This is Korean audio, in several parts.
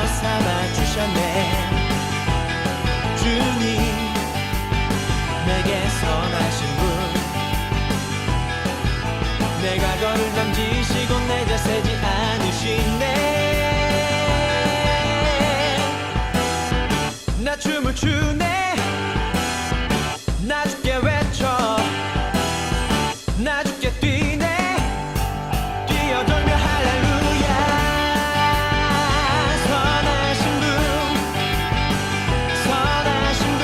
삼아주셨네. 주님 내게 선하신 분, 내가 거를 남기시고 내자 세지 않으시네. 나 춤을 추네. 나 주께 외쳐. 나 주께 뛰네. 뛰어돌며 할렐루야. 선하신 분, 선하신 분,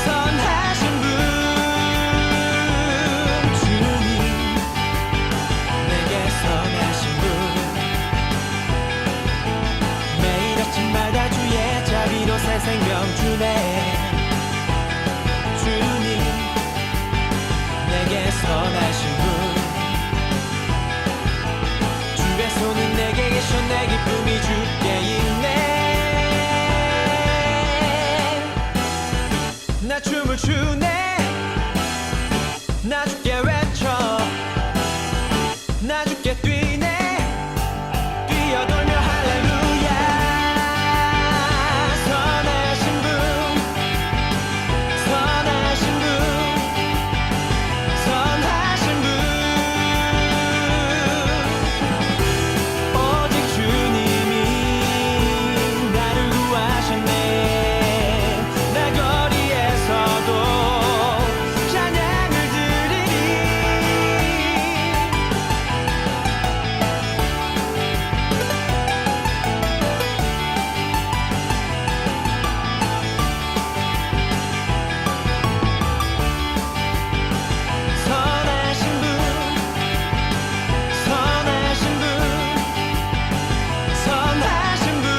선하신 분. 주님 내게 선하신 분, 매일 아침마다 주의 자비로 새 생명 주네. 주님 내게 선하신 분, 주의 손이 내게 계셔. 내 기쁨이 주께 있네. 나 춤을 추네. 나 주께 외쳐. 나 주께 뛰네. 뛰어돌며 할렐루야. 선하신 분, 선하신 분, 선하신 분. 오직 주님이 나를 구하셨네. 나 거리에서도 찬양을 드리리. 선하신 분, 선하신 분, 선하신 분,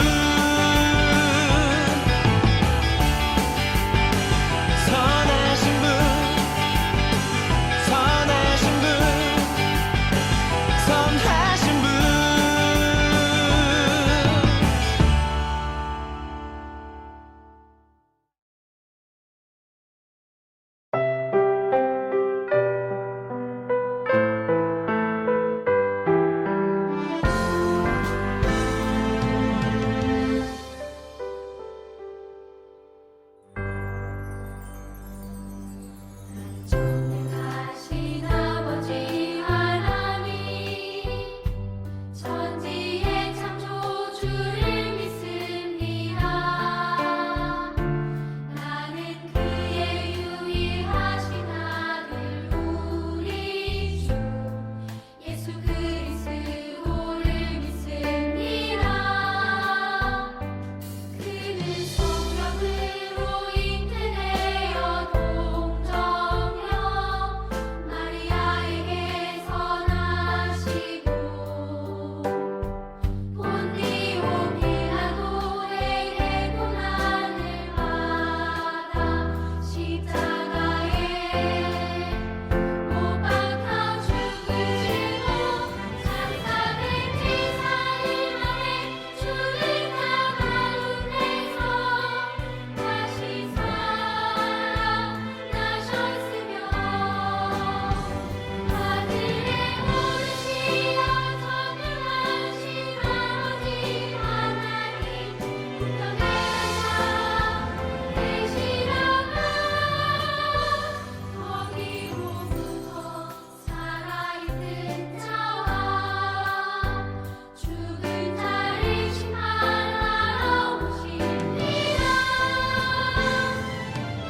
선하신 분, 선하신 분, 선하신 분. 전능하신 아버지 하나님, 천지의 창조주를 믿습니다. 나는 그의 유일하신 아들 우리 주 예수 그리스도를 믿습니다. 그는 성령으로 잉태되어 동정녀 마리아에게서 나시고 본디오 빌라도에게 고난을 받아 십자가에 못 박혀 죽으시고 장사된 지 사흘 만에 주를 가운데서 다시 살아나셨으며 하늘에 오르시어 전능하신 아버지 하나님 우편에서 계시다가 거기로부터 살아있는 자와 죽은 자를 심판하러 오십니다.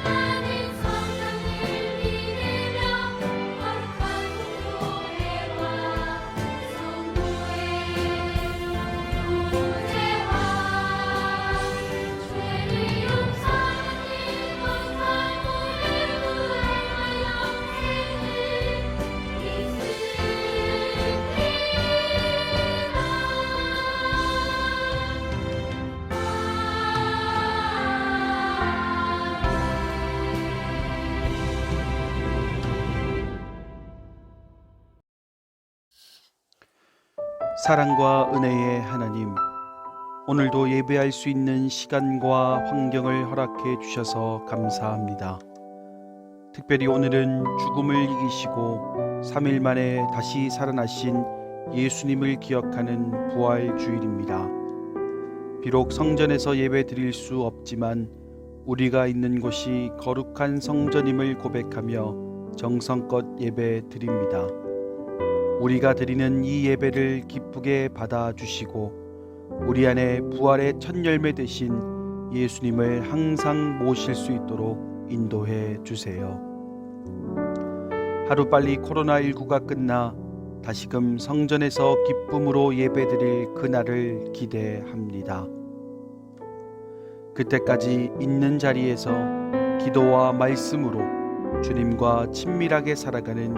나는 성령을 믿으며 거룩한 공교회와 성도의 교제와 죄를 용서하는 것 살모를 구행하여 사랑과 은혜의 하나님, 오늘도 예배할 수 있는 시간과 환경을 허락해 주셔서 감사합니다. 특별히 오늘은 죽음을 이기시고 3일 만에 다시 살아나신 예수님을 기억하는 부활 주일입니다. 비록 성전에서 예배 드릴 수 없지만 우리가 있는 곳이 거룩한 성전임을 고백하며 정성껏 예배 드립니다. 우리가 드리는 이 예배를 기쁘게 받아주시고 우리 안에 부활의 첫 열매 되신 예수님을 항상 모실 수 있도록 인도해 주세요. 하루빨리 코로나19가 끝나 다시금 성전에서 기쁨으로 예배드릴 그날을 기대합니다. 그때까지 있는 자리에서 기도와 말씀으로 주님과 친밀하게 살아가는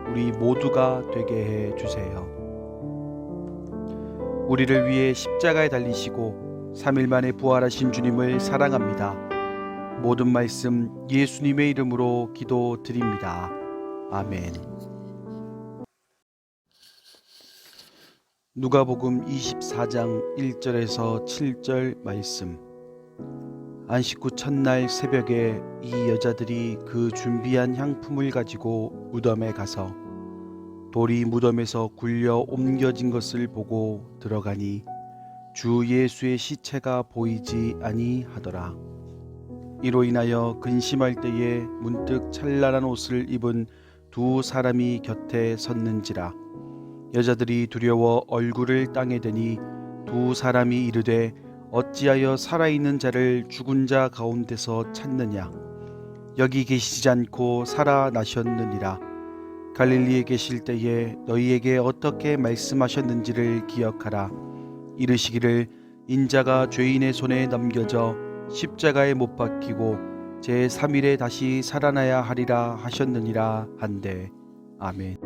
우리 모두가 되게 해 주세요. 우리를 위해 십자가에 달리시고 3일 만에 부활하신 주님을 사랑합니다. 모든 말씀 예수님의 이름으로 기도드립니다. 아멘. 누가복음 24장 1절에서 7절 말씀. 안식 후 첫날 새벽에 이 여자들이 그 준비한 향품을 가지고 무덤에 가서 돌이 무덤에서 굴려 옮겨진 것을 보고 들어가니 주 예수의 시체가 보이지 아니하더라. 이로 인하여 근심할 때에 문득 찬란한 옷을 입은 두 사람이 곁에 섰는지라. 여자들이 두려워 얼굴을 땅에 대니 두 사람이 이르되 어찌하여 살아있는 자를 죽은 자 가운데서 찾느냐. 여기 계시지 않고 살아나셨느니라. 갈릴리에 계실 때에 너희에게 어떻게 말씀하셨는지를 기억하라. 이르시기를 인자가 죄인의 손에 넘겨져 십자가에 못 박히고 제3일에 다시 살아나야 하리라 하셨느니라 한데. 아멘.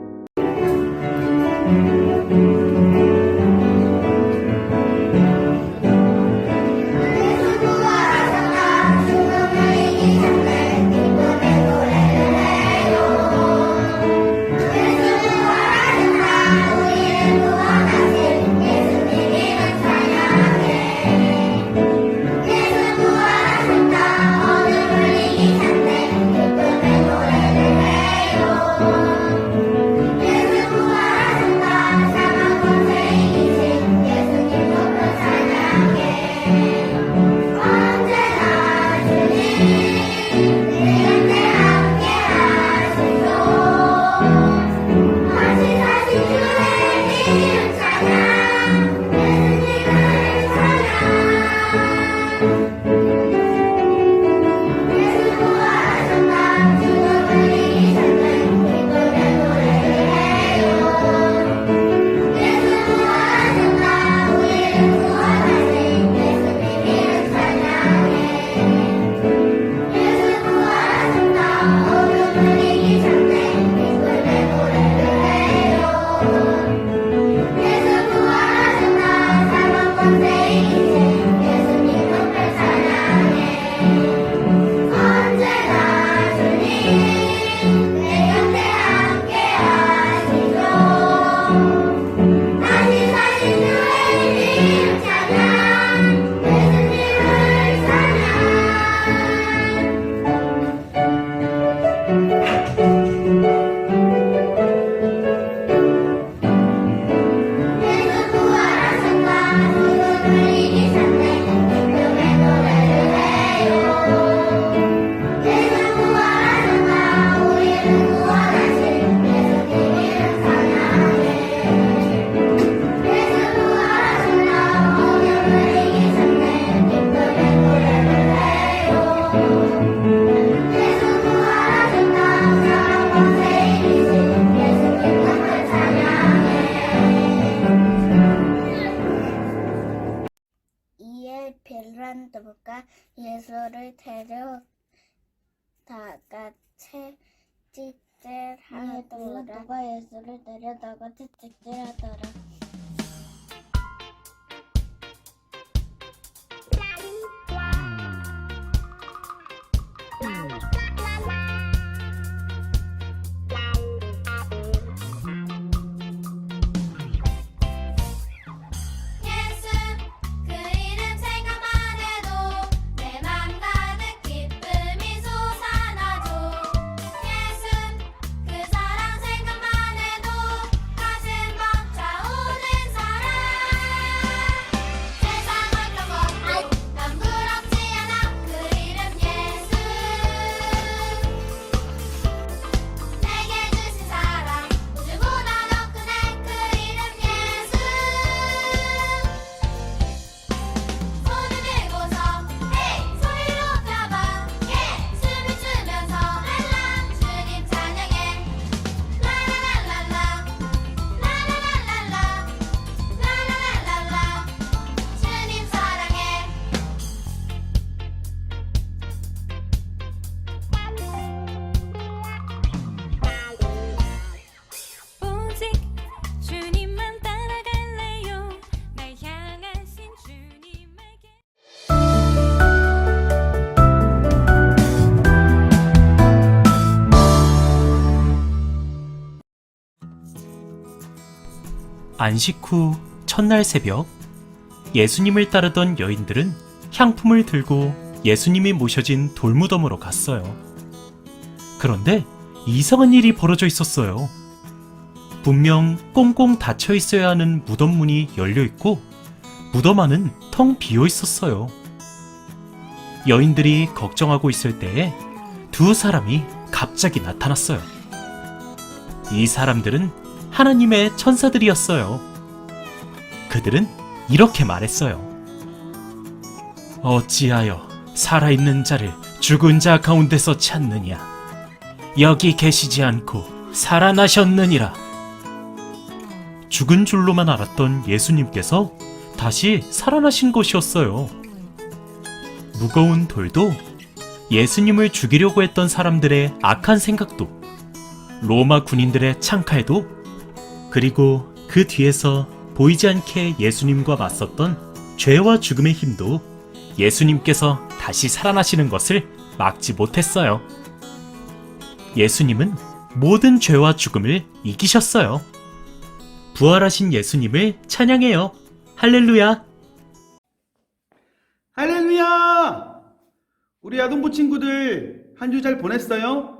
베란도가 예수를 데려다가 채찍질하더라. 누가 예수를 데려다가 채찍질하더라. 예수 그 사랑 생각만 해도 가슴 벅차오 안식 후 첫날 새벽, 예수님을 따르던 여인들은 향품을 들고 예수님이 모셔진 돌무덤으로 갔어요. 그런데 이상한 일이 벌어져 있었어요. 분명 꽁꽁 닫혀 있어야 하는 무덤 문이 열려 있고 무덤 안은 텅 비어 있었어요. 여인들이 걱정하고 있을 때에 두 사람이 갑자기 나타났어요. 이 사람들은 하나님의 천사들이었어요. 그들은 이렇게 말했어요. 어찌하여 살아있는 자를 죽은 자 가운데서 찾느냐? 여기 계시지 않고 살아나셨느니라. 죽은 줄로만 알았던 예수님께서 다시 살아나신 것이었어요. 무거운 돌도, 예수님을 죽이려고 했던 사람들의 악한 생각도, 로마 군인들의 창칼도, 그리고 그 뒤에서 보이지 않게 예수님과 맞섰던 죄와 죽음의 힘도 예수님께서 다시 살아나시는 것을 막지 못했어요. 예수님은 모든 죄와 죽음을 이기셨어요. 부활하신 예수님을 찬양해요. 할렐루야! 할렐루야! 우리 아동부 친구들 한 주 잘 보냈어요?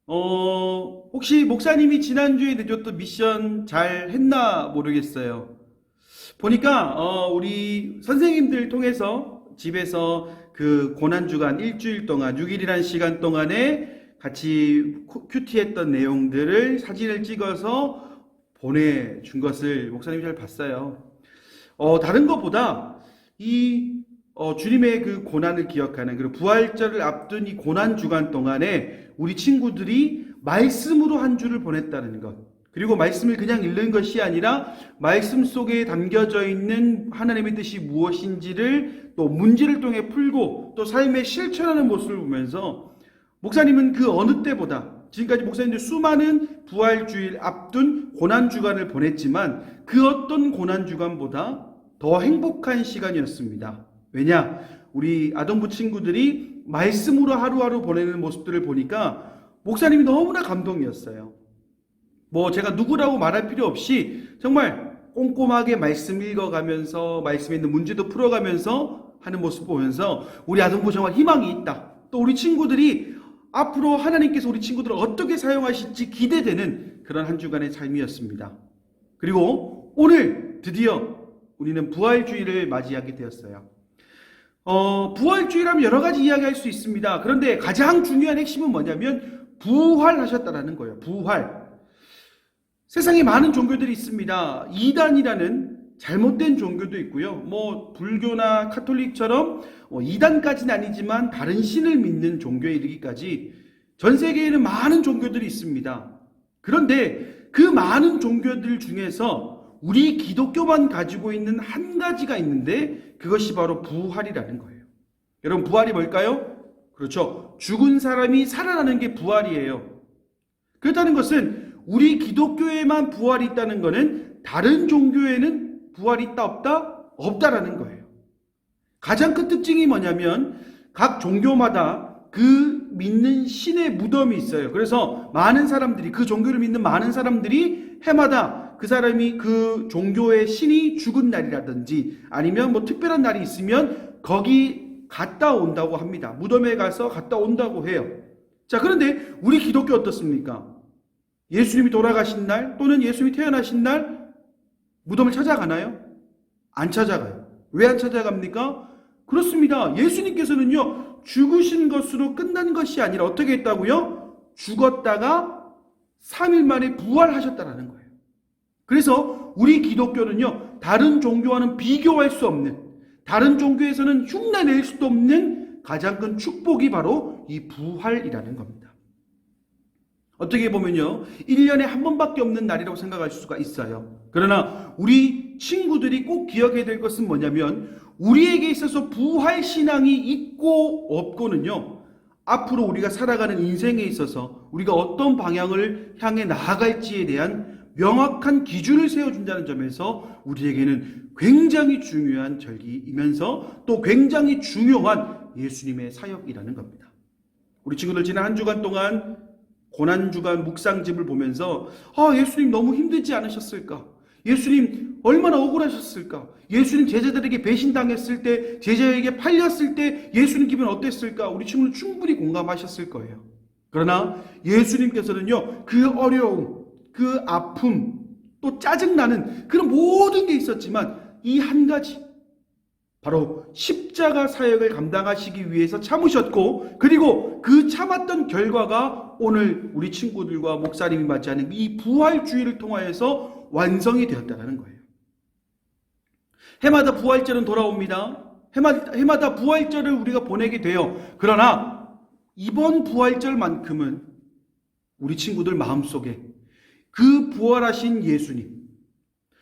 혹시 목사님이 지난주에 내줬던 미션 잘 했나 모르겠어요. 보니까 우리 선생님들 통해서 집에서 그 고난주간 일주일 동안 6일이라는 시간 동안에 같이 큐티했던 내용들을 사진을 찍어서 보내준 것을 목사님이 잘 봤어요. 다른 것보다 이 주님의 그 고난을 기억하는, 그리고 부활절을 앞둔 이 고난주간 동안에 우리 친구들이 말씀으로 한 주를 보냈다는 것, 그리고 말씀을 그냥 읽는 것이 아니라 말씀 속에 담겨져 있는 하나님의 뜻이 무엇인지를 또 문제를 통해 풀고 또 삶에 실천하는 모습을 보면서 목사님은 그 어느 때보다, 지금까지 목사님들 수많은 부활주일 앞둔 고난주간을 보냈지만 그 어떤 고난주간보다 더 행복한 시간이었습니다. 왜냐? 우리 아동부 친구들이 말씀으로 하루하루 보내는 모습들을 보니까 목사님이 너무나 감동이었어요. 제가 누구라고 말할 필요 없이 정말 꼼꼼하게 말씀 읽어가면서 말씀에 있는 문제도 풀어가면서 하는 모습 보면서 우리 아동부 정말 희망이 있다. 또 우리 친구들이 앞으로 하나님께서 우리 친구들을 어떻게 사용하실지 기대되는 그런 한 주간의 삶이었습니다. 그리고 오늘 드디어 우리는 부활주일을 맞이하게 되었어요. 부활주일하면 여러 가지 이야기할 수 있습니다. 그런데 가장 중요한 핵심은 뭐냐면 부활하셨다라는 거예요. 부활. 세상에 많은 종교들이 있습니다. 이단이라는 잘못된 종교도 있고요. 불교나 카톨릭처럼 이단까지는 아니지만 다른 신을 믿는 종교에 이르기까지 전 세계에는 많은 종교들이 있습니다. 그런데 그 많은 종교들 중에서 우리 기독교만 가지고 있는 한 가지가 있는데 그것이 바로 부활이라는 거예요. 여러분, 부활이 뭘까요? 그렇죠. 죽은 사람이 살아나는 게 부활이에요. 그렇다는 것은 우리 기독교에만 부활이 있다는 것은 다른 종교에는 부활이 있다 없다? 없다라는 거예요. 가장 큰 특징이 뭐냐면 각 종교마다 그 믿는 신의 무덤이 있어요. 그래서 많은 사람들이, 그 종교를 믿는 많은 사람들이 해마다 그 사람이 그 종교의 신이 죽은 날이라든지 아니면 특별한 날이 있으면 거기 갔다 온다고 합니다. 무덤에 가서 갔다 온다고 해요. 자, 그런데 우리 기독교 어떻습니까? 예수님이 돌아가신 날 또는 예수님이 태어나신 날 무덤을 찾아가나요? 안 찾아가요. 왜 안 찾아갑니까? 그렇습니다. 예수님께서는요, 죽으신 것으로 끝난 것이 아니라 어떻게 했다고요? 죽었다가 3일 만에 부활하셨다는 거예요. 그래서 우리 기독교는요, 다른 종교와는 비교할 수 없는, 다른 종교에서는 흉내낼 수도 없는 가장 큰 축복이 바로 이 부활이라는 겁니다. 어떻게 보면요, 1년에 한 번밖에 없는 날이라고 생각할 수가 있어요. 그러나 우리 친구들이 꼭 기억해야 될 것은 뭐냐면 우리에게 있어서 부활 신앙이 있고 없고는요, 앞으로 우리가 살아가는 인생에 있어서 우리가 어떤 방향을 향해 나아갈지에 대한 명확한 기준을 세워준다는 점에서 우리에게는 굉장히 중요한 절기이면서 또 굉장히 중요한 예수님의 사역이라는 겁니다. 우리 친구들 지난 한 주간 동안 고난주간 묵상집을 보면서 예수님 너무 힘들지 않으셨을까? 예수님 얼마나 억울하셨을까? 예수님 제자들에게 배신당했을 때, 제자에게 팔렸을 때 예수님 기분 어땠을까? 우리 친구는 충분히 공감하셨을 거예요. 그러나 예수님께서는요, 그 어려움, 그 아픔, 또 짜증나는 그런 모든 게 있었지만 이 한 가지, 바로 십자가 사역을 감당하시기 위해서 참으셨고, 그리고 그 참았던 결과가 오늘 우리 친구들과 목사님이 맞이하는 이 부활주의를 통하여서 완성이 되었다는 거예요. 해마다 부활절은 돌아옵니다. 해마다 부활절을 우리가 보내게 돼요. 그러나 이번 부활절만큼은 우리 친구들 마음속에 그 부활하신 예수님,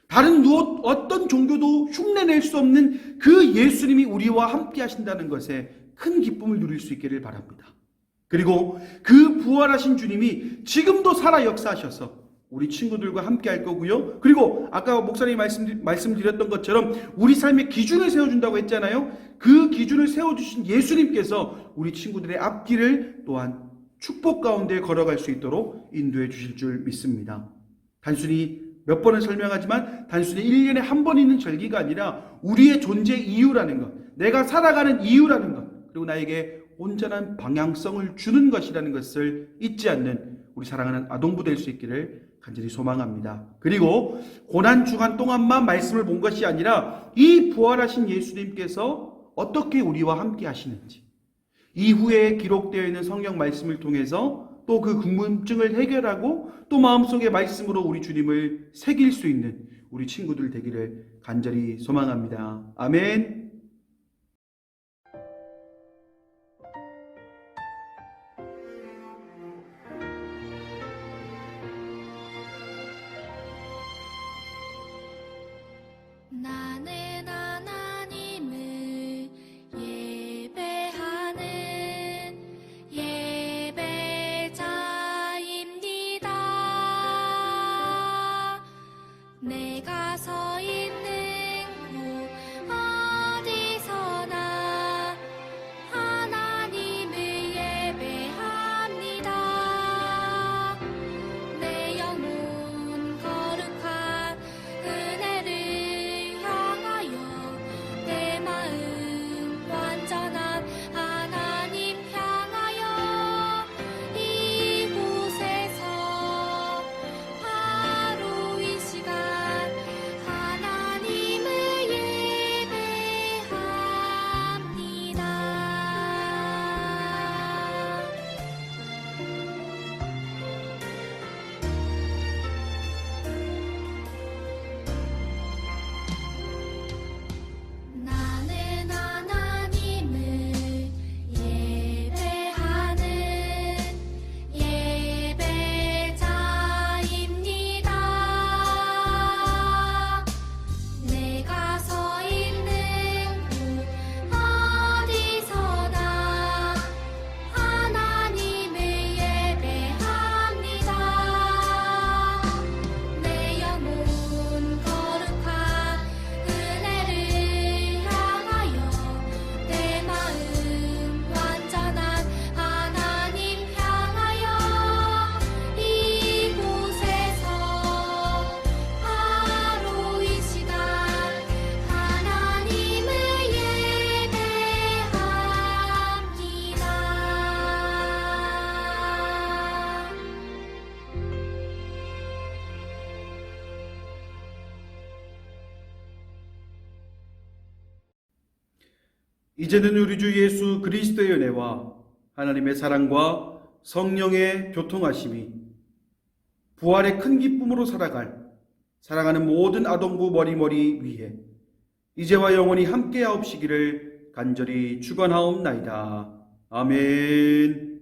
다른 어떤 종교도 흉내낼 수 없는 그 예수님이 우리와 함께 하신다는 것에 큰 기쁨을 누릴 수 있기를 바랍니다. 그리고 그 부활하신 주님이 지금도 살아 역사하셔서 우리 친구들과 함께 할 거고요. 그리고 아까 목사님이 말씀드렸던 것처럼 우리 삶의 기준을 세워준다고 했잖아요. 그 기준을 세워주신 예수님께서 우리 친구들의 앞길을 또한 축복 가운데 걸어갈 수 있도록 인도해 주실 줄 믿습니다. 단순히 몇 번을 설명하지만 단순히 1년에 한 번 있는 절기가 아니라 우리의 존재 이유라는 것, 내가 살아가는 이유라는 것, 그리고 나에게 온전한 방향성을 주는 것이라는 것을 잊지 않는 우리 사랑하는 아동부 될 수 있기를 간절히 소망합니다. 그리고 고난 주간 동안만 말씀을 본 것이 아니라 이 부활하신 예수님께서 어떻게 우리와 함께 하시는지, 이후에 기록되어 있는 성경 말씀을 통해서 또 그 궁금증을 해결하고 또 마음속의 말씀으로 우리 주님을 새길 수 있는 우리 친구들 되기를 간절히 소망합니다. 아멘. 나는 하나님을 예배하는 예배자입니다. 내가 서 있는 곳 어디서나 하나님을 예배합니다. 내 영혼 거룩한 은혜를 향하여 내 마음 완전한 하나님 향하여 이곳에서 바로 이 시간 하나님을 예배합니다. 나는 하나님을 예배하는 예배자입니다. 내가 서 있는 곳 어디서나 하나님을 예배합니다. 내 영혼 거룩한 은혜를 향하여 내 마음 완전한 하나님 향하여 이곳에서 바로 이 시간 하나님을 예배합니다. 이제는 우리 주 예수 그리스도의 은혜와 하나님의 사랑과 성령의 교통하심이 부활의 큰 기쁨으로 살아갈 사랑하는 모든 아동부 머리머리 위에 이제와 영원히 함께하옵시기를 간절히 축원하옵나이다. 아멘.